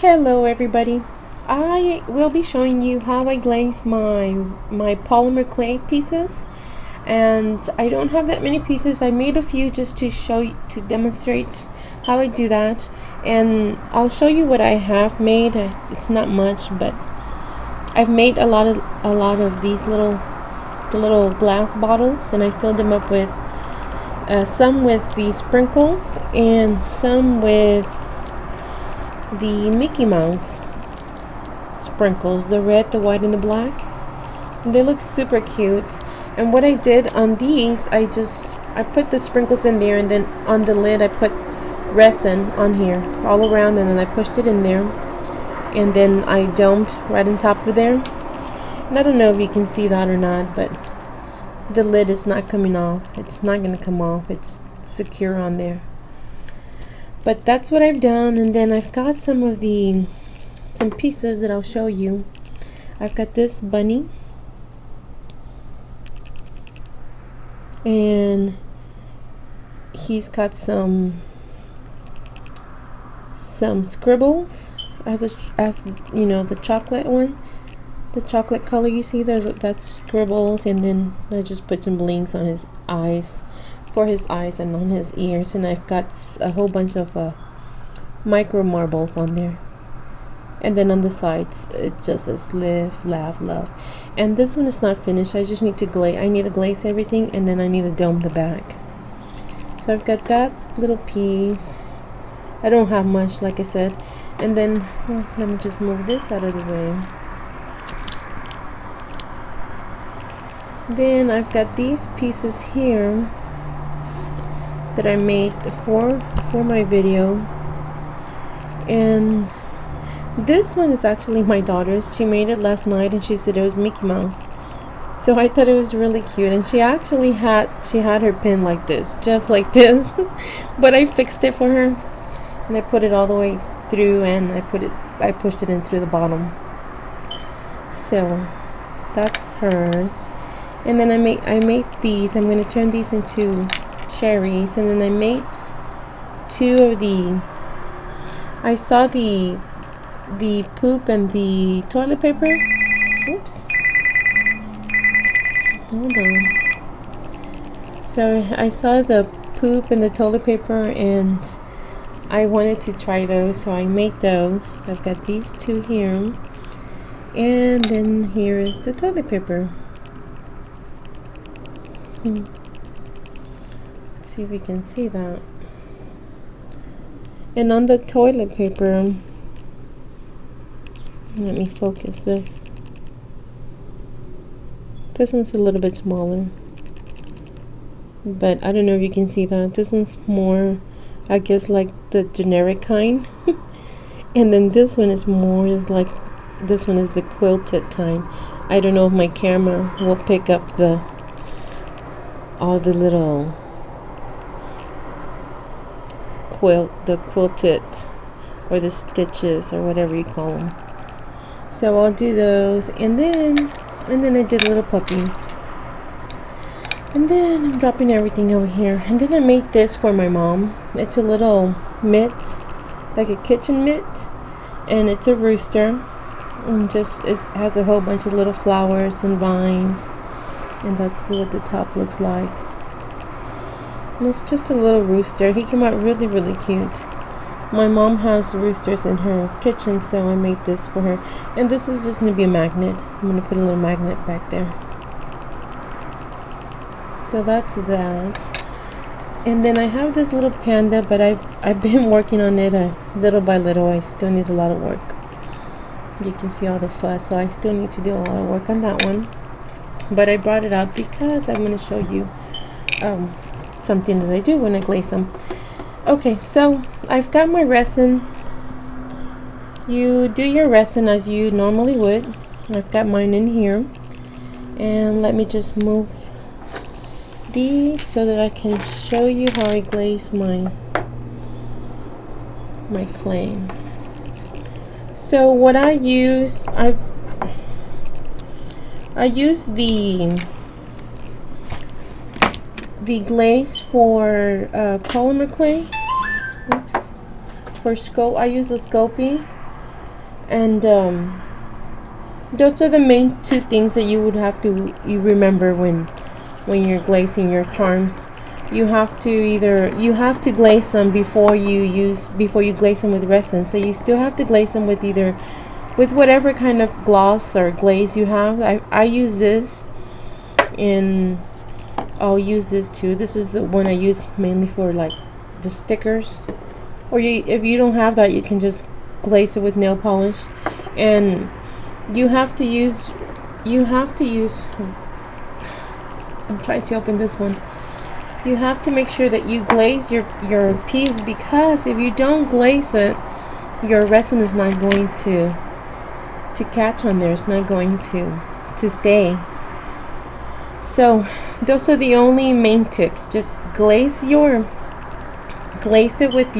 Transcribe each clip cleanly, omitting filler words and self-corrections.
Hello everybody. I will be showing you how I glaze my polymer clay pieces, and I don't have that many pieces. I made a few just to show you, to demonstrate how I do that, and I'll show you what I have made. It's not much, but I've made a lot of these little glass bottles, and I filled them up with some with the sprinkles and some with the Mickey Mouse sprinkles, the red, the white, and the black. And they look super cute. And what I did on these, I put the sprinkles in there, and then on the lid I put resin on here all around, and then I pushed it in there, and then I domed right on top of there. And I don't know if you can see that or not, but the lid is not coming off. It's not going to come off. It's secure on there. But that's what I've done. And then I've got some pieces that I'll show you. I've got this bunny, and he's got some scribbles as you know, the chocolate one, the chocolate color you see there, that's scribbles. And then I just put some blinks on his eyes, for his eyes, and on his ears. And I've got a whole bunch of micro marbles on there. And then on the sides it just says live, laugh, love. And this one is not finished. I just need to glaze. I need to glaze everything, and then I need to dome the back. So I've got that little piece. I don't have much, like I said. And then let me just move this out of the way. Then I've got these pieces here that I made for my video, and this one is actually my daughter's. She made it last night, and she said it was Mickey Mouse, so I thought it was really cute. And she actually had her pin like this, just like this, but I fixed it for her, and I put it all the way through, and I pushed it in through the bottom. So that's hers. And then I made these. I'm going to turn these into cherries. And then I made two of I saw the poop and the toilet paper. Oops. Hold on. So I saw the poop and the toilet paper, and I wanted to try those, so I made those. I've got these two here, and then here is the toilet paper. Let's see if we can see that. And on the toilet paper, let me focus this. This one's a little bit smaller, but I don't know if you can see that. This one's more, I guess, like the generic kind. And then this one is more like, this one is the quilted kind. I don't know if my camera will pick up all the little quilted, or the stitches, or whatever you call them. So I'll do those, and then I did a little puppy, and then I'm dropping everything over here. And then I made this for my mom. It's a little mitt, like a kitchen mitt, and it's a rooster, and just it has a whole bunch of little flowers and vines, and that's what the top looks like. And it's just a little rooster. He came out really, really cute. My mom has roosters in her kitchen, so I made this for her. And this is just going to be a magnet. I'm going to put a little magnet back there. So that's that. And then I have this little panda, but I've been working on it little by little. I still need a lot of work. You can see all the fuss, so I still need to do a lot of work on that one. But I brought it up because I'm going to show you something that I do when I glaze them. Okay, so I've got my resin. You do your resin as you normally would. I've got mine in here, and let me just move these so that I can show you how I glaze my clay. So what I use, I use the glaze for polymer clay. Oops. For I use the Sculpey, And those are the main two things that you would have to remember when you're glazing your charms. You have to glaze them before you glaze them with resin. So you still have to glaze them with whatever kind of gloss or glaze you have. I use this, and I'll use this too. This is the one I use mainly for like the stickers. Or if you don't have that, you can just glaze it with nail polish. And you have to use I'm trying to open this one. You have to make sure that you glaze your piece, because if you don't glaze it, your resin is not going to catch on there. It's not going to stay. So those are the only main tips. Just glaze it with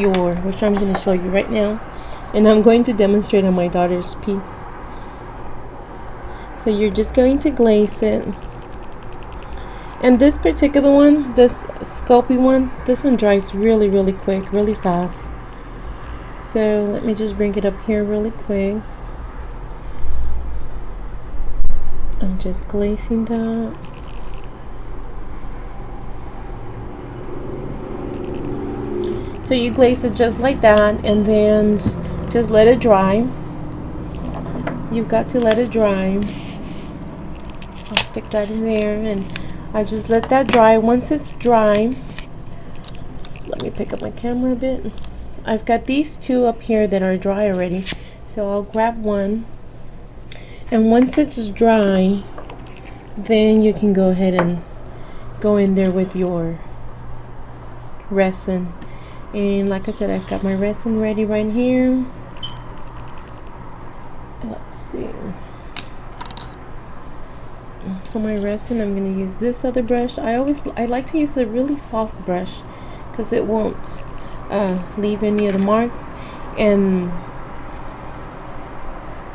which I'm going to show you right now, and I'm going to demonstrate on my daughter's piece. So you're just going to glaze it. And this particular one, this Sculpey one, this one dries really, really quick, really fast. So let me just bring it up here really quick. I'm just glazing that. So you glaze it just like that, and then just let it dry. You've got to let it dry. I'll stick that in there, and I just let that dry. Once it's dry, let me pick up my camera a bit. I've got these two up here that are dry already, so I'll grab one. And once it's dry, then you can go ahead and go in there with your resin. And like I said, I've got my resin ready right here. Let's see. For my resin, I'm going to use this other brush. I like to use a really soft brush because it won't leave any of the marks. And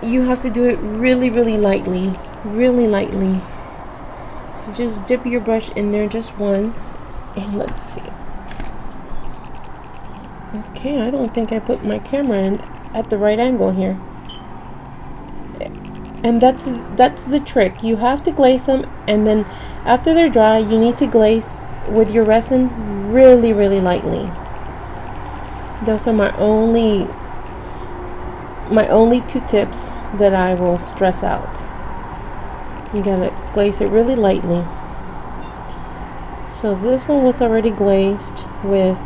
you have to do it really, really lightly. Really lightly. So just dip your brush in there just once. And let's see. Okay, I don't think I put my camera in at the right angle here. And that's the trick. You have to glaze them, and then after they're dry, you need to glaze with your resin really, really lightly. Those are my only two tips that I will stress out. You gotta glaze it really lightly. So this one was already glazed with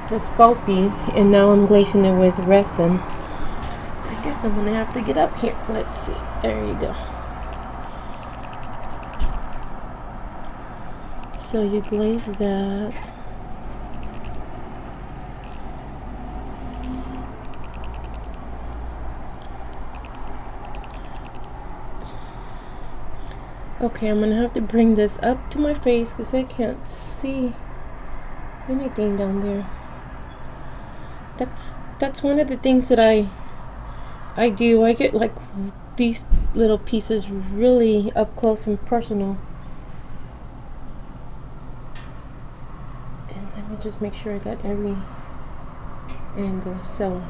the Sculpey, and now I'm glazing it with resin. I guess I'm gonna have to get up here. Let's see. There you go. So you glaze that. Okay, I'm gonna have to bring this up to my face because I can't see anything down there. That's one of the things that I do. I get like these little pieces really up close and personal. And let me just make sure I got every angle. So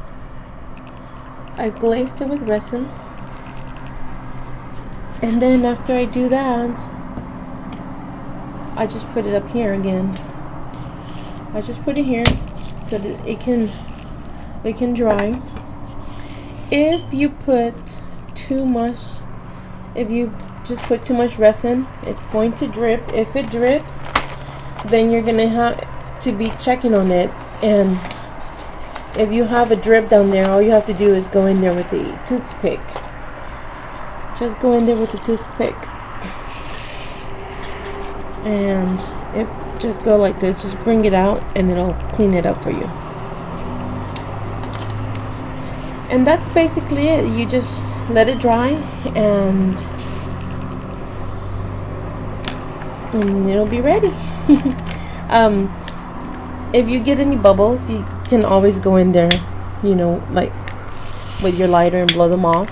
I've glazed it with resin. And then after I do that, I just put it up here again. I just put it here so that it can dry. If you put too much, if you just put too much resin, it's going to drip. If it drips, then you're gonna have to be checking on it. And if you have a drip down there, all you have to do is go in there with a toothpick. Just go in there with a toothpick, and just go like this. Just bring it out, and it'll clean it up for you. And that's basically it. You just let it dry, and it'll be ready. If you get any bubbles, you can always go in there, you know, like with your lighter and blow them off.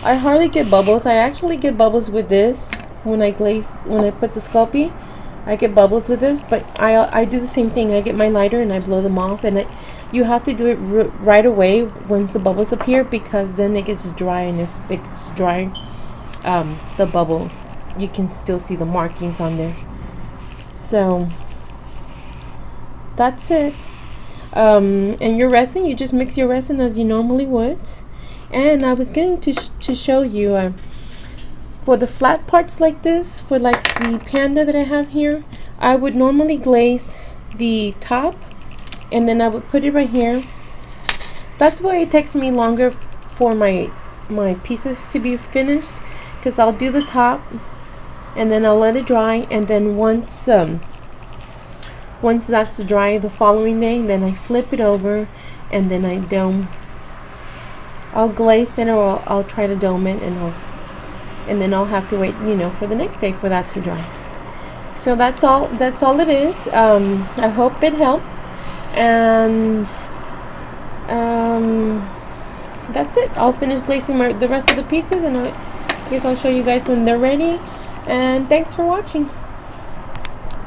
I hardly get bubbles. I actually get bubbles with this when I put the Sculpey. I get bubbles with this, but I do the same thing. I get my lighter and I blow them off, and you have to do it right away once the bubbles appear, because then it gets dry, and if it gets dry, the bubbles, you can still see the markings on there. So that's it. And your resin, you just mix your resin as you normally would. And I was going to show you for the flat parts like this, for like the panda that I have here, I would normally glaze the top, and then I would put it right here. That's why it takes me longer for my pieces to be finished, because I'll do the top and then I'll let it dry, and then once that's dry the following day, then I flip it over and then I dome. I'll glaze it, or I'll try to dome it, and then I'll have to wait, you know, for the next day for that to dry. So that's all it is. I hope it helps, and that's it. I'll finish glazing the rest of the pieces, and I guess I'll show you guys when they're ready. And thanks for watching.